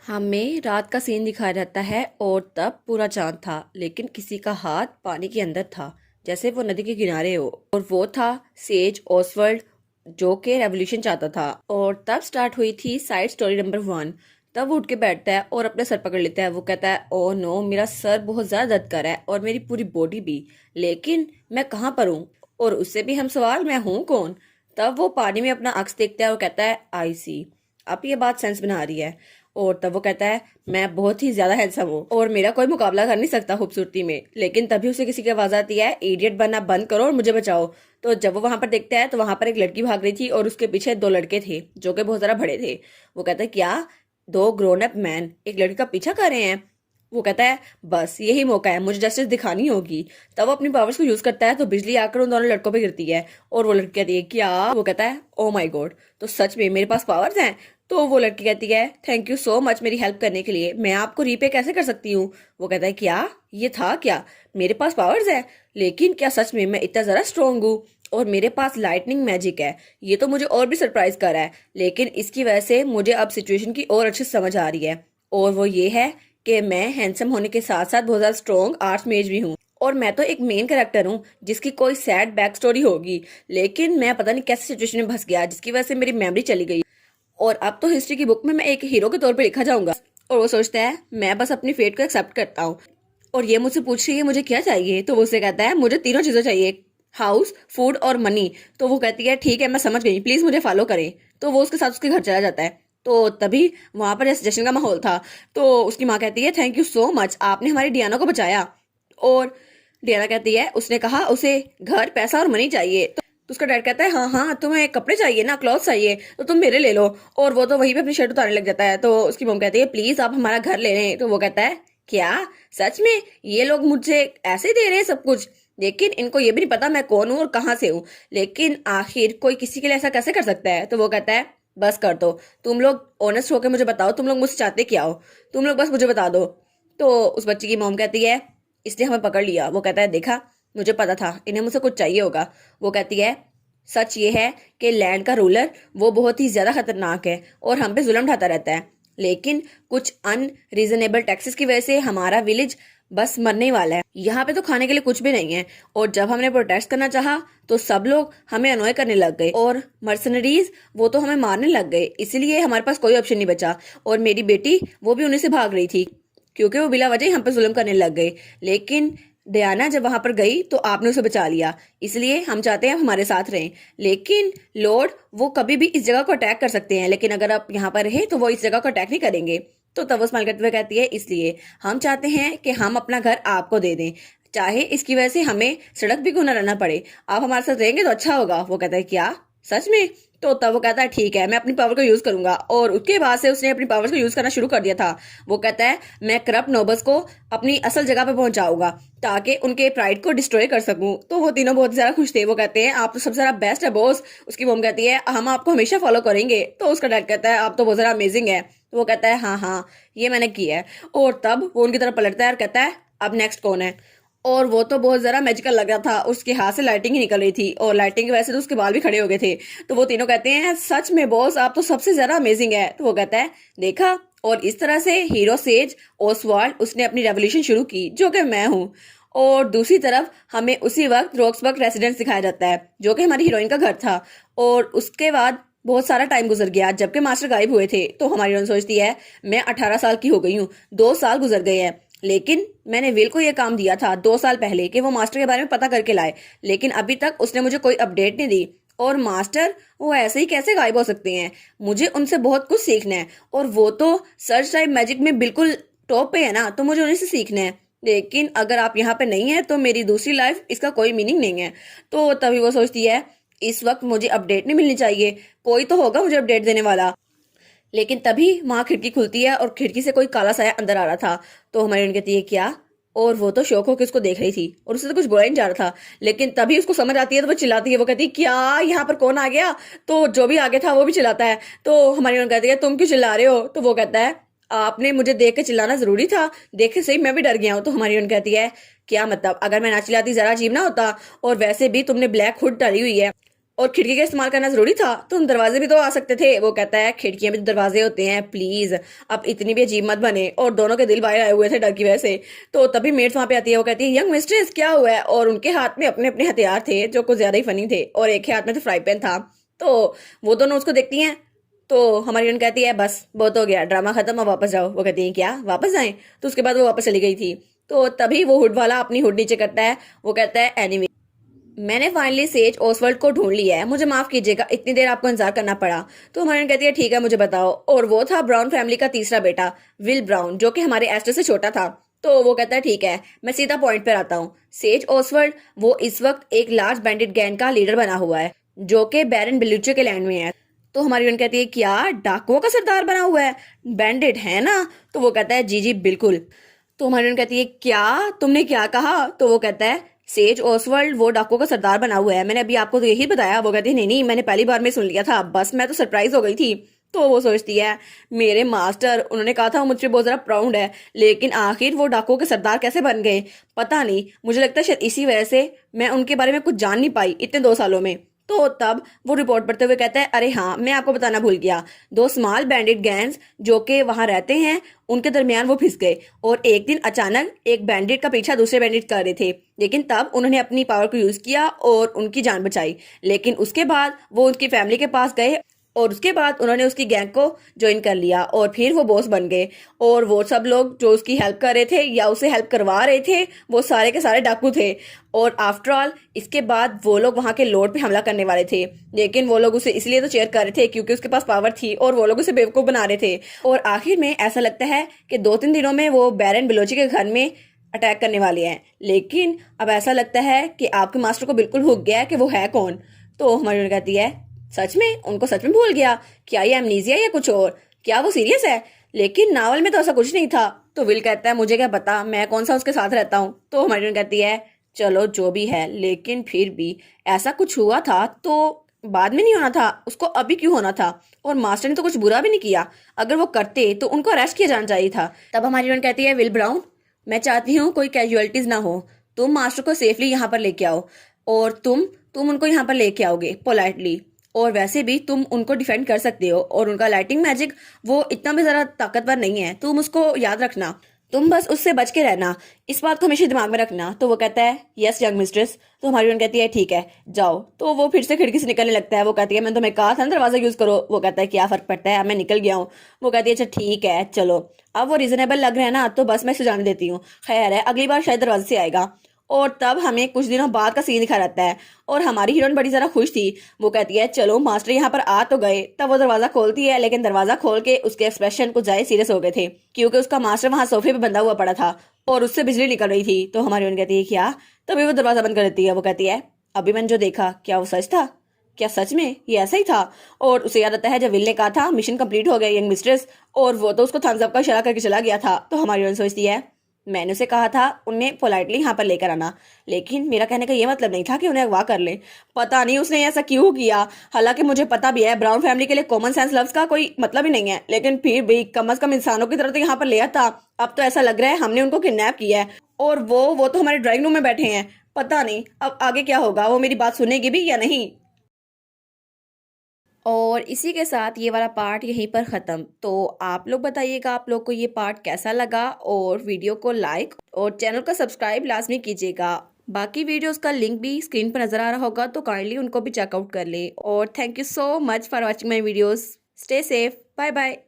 हमें रात का सीन दिखाया जाता है और तब पूरा चांद था, लेकिन किसी का हाथ पानी के अंदर था, जैसे वो नदी के किनारे हो। और वो था सेज ओसवर्ल्ड, जो कि रेवोल्यूशन चाहता था। और तब स्टार्ट हुई थी साइड स्टोरी नंबर 1। तब वो उठ के बैठता है और अपने सर पकड़ लेता है। वो कहता है, ओ नो, मेरा सर बहुत ज्यादा दर्द कर रहा है और मेरी पूरी बॉडी भी, लेकिन मैं कहाँ पर हूँ? और उससे भी हम सवाल, मैं हूँ कौन? तब वो पानी में अपना अक्स देखता है और कहता है, आई सी। अब ये बात सेंस बना रही है। और तब वो कहता है, मैं बहुत ही ज्यादा हैंडसम हूँ और मेरा कोई मुकाबला कर नहीं सकता खूबसूरती में। लेकिन तभी उसे किसी की आवाज आती है, इडियट बनना बंद करो और मुझे बचाओ। तो जब वो वहां पर देखता है तो वहां पर एक लड़की भाग रही थी और उसके पीछे दो लड़के थे जो कि बहुत ज्यादा बड़े थे। वो कहता है, क्या दो ग्रोन अप मैन एक लड़की का पीछा कर रहे हैं? वो कहता है, बस यही मौका है, मुझे जस्टिस दिखानी होगी। तब वो अपनी पावर्स को यूज करता है तो बिजली आकर उन दोनों लड़कों पे गिरती है और वो लड़की कहती है, क्या? वो कहता है, ओ माय गॉड, तो सच में मेरे पास पावर्स हैं? तो वो लड़की कहती है, थैंक यू सो मच मेरी हेल्प करने के लिए, मैं आपको रीपे कैसे कर सकती हूँ? वो कहता है, क्या ये था क्या? मेरे पास पावर्स है, लेकिन क्या सच में मैं इतना जरा स्ट्रोंग हूँ? और मेरे पास लाइटनिंग मैजिक है। ये तो मुझे और भी सरप्राइज कर रहा है, लेकिन इसकी वजह से मुझे अब सिचुएशन की और अच्छी समझ आ रही है। और वो ये है कि मैं हैंडसम होने के साथ साथ बहुत ज्यादा स्ट्रॉन्ग आर्ट्स मेज भी हूँ। और मैं तो एक मेन कैरेक्टर हूँ जिसकी कोई सैड बैक स्टोरी होगी, लेकिन मैं पता नहीं कैसे सिचुएशन में फंस गया जिसकी वजह से मेरी मेमोरी चली गई। और अब तो हिस्ट्री की बुक में मैं एक हीरो के तौर पे लिखा जाऊंगा। और वो सोचता है, मैं बस अपनी फेट को एक्सेप्ट करता हूँ। और ये मुझसे पूछ रही है मुझे क्या चाहिए, तो वो उसे कहता है, मुझे तीनों चीजें चाहिए, हाउस, फूड और मनी। तो वो कहती है, ठीक है मैं समझ गई, प्लीज मुझे फॉलो करें। तो वो उसके साथ उसके घर चला जाता है। तो तभी वहां पर जैसे जश्न का माहौल था। तो उसकी माँ कहती है, थैंक यू सो मच, आपने हमारी डियाना को बचाया। और डियाना कहती है, उसने कहा उसे घर, पैसा और मनी चाहिए। तो उसका डैड कहता है, हाँ हाँ, तुम्हें कपड़े चाहिए ना, क्लॉथ चाहिए, तो तुम मेरे ले लो। और वो तो वहीं पे अपनी शर्ट उतारने लग जाता है। तो उसकी मम कहती है, प्लीज आप हमारा घर ले लें। तो वो कहता है, क्या सच में ये लोग मुझे ऐसे ही दे रहे हैं सब कुछ? लेकिन इनको ये भी नहीं पता मैं कौन हूँ और कहाँ से हूँ। लेकिन आखिर कोई किसी के लिए ऐसा कैसे कर सकता है? तो वो कहता है, बस कर दो, तुम लोग ऑनेस्ट होकर मुझे बताओ, तुम लोग मुझसे चाहते क्या हो? तुम लोग बस मुझे बता दो। तो उस बच्चे की मॉम कहती है, इसने हमें पकड़ लिया। वो कहता है, देखा, मुझे पता था इन्हें मुझसे कुछ चाहिए होगा। वो कहती है, सच ये है कि लैंड का रूलर वो बहुत ही ज्यादा खतरनाक है और हम पे जुल्म ढाता रहता है, लेकिन कुछ अनरीजनेबल टैक्सेस की वजह से हमारा विलेज बस मरने वाला है। यहाँ पे तो खाने के लिए कुछ भी नहीं है। और जब हमने प्रोटेस्ट करना चाहा तो सब लोग हमें अनॉय करने लग गए और मर्सनरीज वो तो हमें मारने लग गए, इसलिए हमारे पास कोई ऑप्शन नहीं बचा। और मेरी बेटी वो भी उन्हीं से भाग रही थी क्योंकि वो बिला वजह ही हम पे जुल्म करने लग गए। लेकिन दयाना जब वहां पर गई तो आपने उसे बचा लिया, इसलिए हम चाहते हैं आप हमारे साथ रहें। लेकिन लॉर्ड वो कभी भी इस जगह को अटैक कर सकते हैं, लेकिन अगर आप यहाँ पर रहे तो वो इस जगह को अटैक नहीं करेंगे। तो तब वो स्माइल करते हुए कहती है, इसलिए हम चाहते हैं कि हम अपना घर आपको दे दें, चाहे इसकी वजह से हमें सड़क भी क्यों न रहना पड़े। आप हमारे साथ रहेंगे तो अच्छा होगा। वो कहता है, क्या सच में? तो तब वो कहता है, ठीक है, मैं अपनी पावर को यूज करूंगा। और उसके बाद से उसने अपनी पावर्स को यूज करना शुरू कर दिया था। वो कहता है, मैं करप्ट नोबल्स को अपनी असल जगह पे पहुंचाऊंगा ताकि उनके प्राइड को डिस्ट्रॉय कर सकूं। तो वो तीनों बहुत ज्यादा खुश थे। वो कहते हैं, आप तो सबसे ज्यादा बेस्ट है बॉस। उसकी मॉम कहती है, हम आपको हमेशा फॉलो करेंगे। तो उसका डैड कहता है, आप तो बहुत ज्यादा अमेजिंग है। तो वो कहता है, हाँ हाँ, ये मैंने किया है। और तब वो उनकी तरफ पलटता है और कहता है, अब नेक्स्ट कौन है? और वो तो बहुत जरा मैजिकल लग रहा था, उसके हाथ से लाइटिंग ही निकल रही थी और लाइटिंग की वजह से तो उसके बाल भी खड़े हो गए थे। तो वो तीनों कहते हैं, सच में बॉस आप तो सबसे ज्यादा अमेजिंग है। तो वो कहता है, देखा। और इस तरह से हीरो सेज ओसवाल्ड उसने अपनी रेवोल्यूशन शुरू की, जो कि मैं हूँ। और दूसरी तरफ हमें उसी वक्त रॉक्सबर्ग रेसिडेंस दिखाया जाता है, जो कि हमारी हीरोइन का घर था। और उसके बाद बहुत सारा टाइम गुजर गया। जबकि मास्टर गायब हुए थे तो हमारी हीरोइन सोचती है, मैं 18 साल की हो गई हूँ, 2 साल गुजर गए हैं, लेकिन मैंने विल को यह काम दिया था 2 साल पहले कि वो मास्टर के बारे में पता करके लाए, लेकिन अभी तक उसने मुझे कोई अपडेट नहीं दी। और मास्टर वो ऐसे ही कैसे गायब हो सकते हैं? मुझे उनसे बहुत कुछ सीखना है। और वो तो सर्च टाइप मैजिक में बिल्कुल टॉप पे है ना, तो मुझे उन्हीं से सीखना है। लेकिन अगर आप यहाँ पे नहीं है तो मेरी दूसरी लाइफ इसका कोई मीनिंग नहीं है। तो तभी वो सोचती है, इस वक्त मुझे अपडेट नहीं मिलनी चाहिए, कोई तो होगा मुझे अपडेट देने वाला। लेकिन तभी वहां खिड़की खुलती है और खिड़की से कोई काला साया अंदर आ रहा था। तो हमारी उनकी कहती है, क्या? और वो तो शौक होकर उसको देख रही थी और उससे तो कुछ बोला ही नहीं जा रहा था। लेकिन तभी उसको समझ आती है तो वो चिल्लाती है। वो कहती है, क्या यहाँ पर कौन आ गया? तो जो भी आगे था वो भी चिल्लाता है। तो हमारी उन्होंने कहती है, तुम क्यों चिल्ला रहे हो? तो वो कहता है, आपने मुझे देख के चिल्लाना जरूरी था, देखे सही मैं भी डर गया हूँ। तो हमारी उन्होंने कहती है, क्या मतलब? अगर मैं ना चिल्लाती जरा अजीब ना होता? और वैसे भी तुमने ब्लैक हुड डाली हुई है, और खिड़की का इस्तेमाल करना जरूरी था, तुम दरवाजे भी तो आ सकते थे। वो कहता है खिड़कियां भी तो दरवाजे होते हैं, प्लीज अब इतनी भी अजीब मत बने। और दोनों के दिल बाहर आए हुए थे डर की वजह से। तो तभी मेड्स वहां पे आती है, वो कहती है यंग मिस्ट्रेस क्या हुआ है। और उनके हाथ में अपने अपने हथियार थे जो कुछ ज्यादा ही फनी थे, और एक के हाथ में तो फ्राई पैन था। तो वो दोनों उसको देखती हैं। तो हमारी कहती है बस बहुत हो गया, ड्रामा खत्म, अब वापस जाओ। वो कहती है क्या वापस जाएं? तो उसके बाद वो वापस चली गई थी। तो तभी वो हुड वाला अपनी हुड नीचे करता है। वो कहता है एनीवे, मैंने फाइनली सेज ओसवर्ल्ड को ढूंढ लिया है, मुझे माफ कीजिएगा इतनी देर आपको इंतजार करना पड़ा। तो हमारी कहती है ठीक है मुझे बताओ। और वो था ब्राउन फैमिली का तीसरा बेटा विल ब्राउन, जो कि हमारे एस्टर से छोटा था। तो वो कहता है ठीक है मैं सीधा पॉइंट पर आता हूँ। सेज ओसवर्ल्ड वो इस वक्त एक लार्ज बैंडिट गैंग का लीडर बना हुआ है, जो कि बैरन बेलुचे के लैंड में है। तो हमारी बहन कहती है क्या डाकुओं का सरदार बना हुआ है, बैंडिट है ना? तो वो कहता है जी जी बिल्कुल। तो हमारी बहन कहती है क्या तुमने क्या कहा? तो वो कहता है सेज ओसवर्ल्ड वो डाकुओं का सरदार बना हुआ है, मैंने अभी आपको तो यही बताया। वो कहती है नहीं नहीं मैंने पहली बार में सुन लिया था, बस मैं तो सरप्राइज हो गई थी। तो वो सोचती है मेरे मास्टर उन्होंने कहा था वो मुझसे बहुत ज्यादा प्राउड है, लेकिन आखिर वो डाकुओं के सरदार कैसे बन गए पता नहीं। मुझे लगता है शायद इसी वजह से मैं उनके बारे में कुछ जान नहीं पाई इतने 2 सालों में। तो तब वो रिपोर्ट पढ़ते हुए कहता है अरे हाँ मैं आपको बताना भूल गया, 2 स्मॉल बैंडिट गैंग्स जो कि वहां रहते हैं उनके दरमियान वो फिस गए। और एक दिन अचानक एक बैंडिट का पीछा दूसरे बैंडिट कर रहे थे, लेकिन तब उन्होंने अपनी पावर को यूज किया और उनकी जान बचाई। लेकिन उसके बाद वो उनकी फैमिली के पास गए और उसके बाद उन्होंने उसकी गैंग को ज्वाइन कर लिया और फिर वो बॉस बन गए। और वो सब लोग जो उसकी हेल्प कर रहे थे या उसे हेल्प करवा रहे थे वो सारे के सारे डाकू थे। और आफ्टर ऑल इसके बाद वो लोग वहां के लॉर्ड पे हमला करने वाले थे, लेकिन वो लोग उसे इसलिए तो चेयर कर रहे थे क्योंकि उसके पास पावर थी और वो लोग उसे बेवकूफ बना रहे थे। और आखिर में ऐसा लगता है कि 2-3 दिनों में वो बैरन बिलोची के घर में अटैक करने वाले हैं। लेकिन अब ऐसा लगता है कि आपके मास्टर को बिल्कुल भूल गया है कि वो है कौन। तो हमारी कहती है सच में उनको सच में भूल गया? क्या ये एमनीजिया या कुछ और? क्या वो सीरियस है? लेकिन नावल में तो ऐसा कुछ नहीं था। तो विल कहता है मुझे क्या पता, मैं कौन सा उसके साथ रहता हूँ। तो हमारी कहती है चलो जो भी है, लेकिन फिर भी ऐसा कुछ हुआ था तो बाद में नहीं होना था, उसको अभी क्यों होना था? और मास्टर ने तो कुछ बुरा भी नहीं किया, अगर वो करते तो उनको अरेस्ट किया जाना चाहिए था। तब हमारी कहती है विल ब्राउन मैं चाहती हूँ कोई कैजुअलिटीज ना हो, तुम मास्टर को सेफली यहाँ पर लेके आओ और तुम उनको यहाँ पर लेके आओगे पोलाइटली। और वैसे भी तुम उनको डिफेंड कर सकते हो और उनका लाइटिंग मैजिक वो इतना भी ज्यादा ताकतवर नहीं है, तुम उसको याद रखना, तुम बस उससे बच के रहना, इस बात को हमेशा दिमाग में रखना। तो वो कहता है यस यंग मिस्ट्रेस। तो हमारी बहन कहती है ठीक है जाओ। तो वो फिर से खिड़की से निकलने लगता है। वो कहती है मैंने तुम्हें कहा था ना दरवाजा यूज करो। वो कहता है क्या फर्क पड़ता है, मैं निकल गया हूँ। वो कहती है अच्छा ठीक है चलो, अब वो रीजनेबल लग रहा है ना तो बस मैं इसे जाने देती हूँ, खैर है अगली बार शायद दरवाजे से आएगा। और तब हमें कुछ दिनों बाद का सीन दिखा रहता है और हमारी हीरोइन बड़ी ज्यादा खुश थी। वो कहती है चलो मास्टर यहाँ पर आ तो गए। तब वो दरवाजा खोलती है, लेकिन दरवाजा खोल के उसके एक्सप्रेशन कुछ ज्यादा सीरियस हो गए थे क्योंकि उसका मास्टर वहां सोफे पे बंधा हुआ पड़ा था और उससे बिजली निकल रही थी। तो हमारी हीरोइन कहती है क्या? तभी वो दरवाजा बंद कर देती है। वो कहती है अभी मैंने जो देखा क्या वो सच था? क्या सच में ये ऐसा ही था? और उसे याद आता है जब विल ने कहा था मिशन कंप्लीट हो गया यंग मिस्ट्रेस, और वो तो उसको थम्स अप का इशारा करके चला गया था। तो हमारी हीरोइन सोचती है मैंने उसे कहा था उन्हें पोलाइटली यहाँ पर लेकर आना, लेकिन मेरा कहने का ये मतलब नहीं था कि उन्हें अगवा कर ले। पता नहीं उसने ऐसा क्यों किया, हालांकि मुझे पता भी है ब्राउन फैमिली के लिए कॉमन सेंस लव्स का कोई मतलब ही नहीं है, लेकिन फिर भी कम अज कम इंसानों की तरह तो यहाँ पर ले आता। अब तो ऐसा लग रहा है हमने उनको किडनैप किया है और वो तो हमारे ड्राइंग रूम में बैठे हैं। पता नहीं अब आगे क्या होगा, वो मेरी बात सुनेगी भी या नहीं। और इसी के साथ ये वाला पार्ट यहीं पर ख़त्म। तो आप लोग बताइएगा आप लोग को ये पार्ट कैसा लगा, और वीडियो को लाइक और चैनल को सब्सक्राइब लाजमी कीजिएगा। बाकी वीडियोस का लिंक भी स्क्रीन पर नज़र आ रहा होगा तो काइंडली उनको भी चेकआउट कर ले। और thank you so much for watching my videos. Stay safe, bye bye.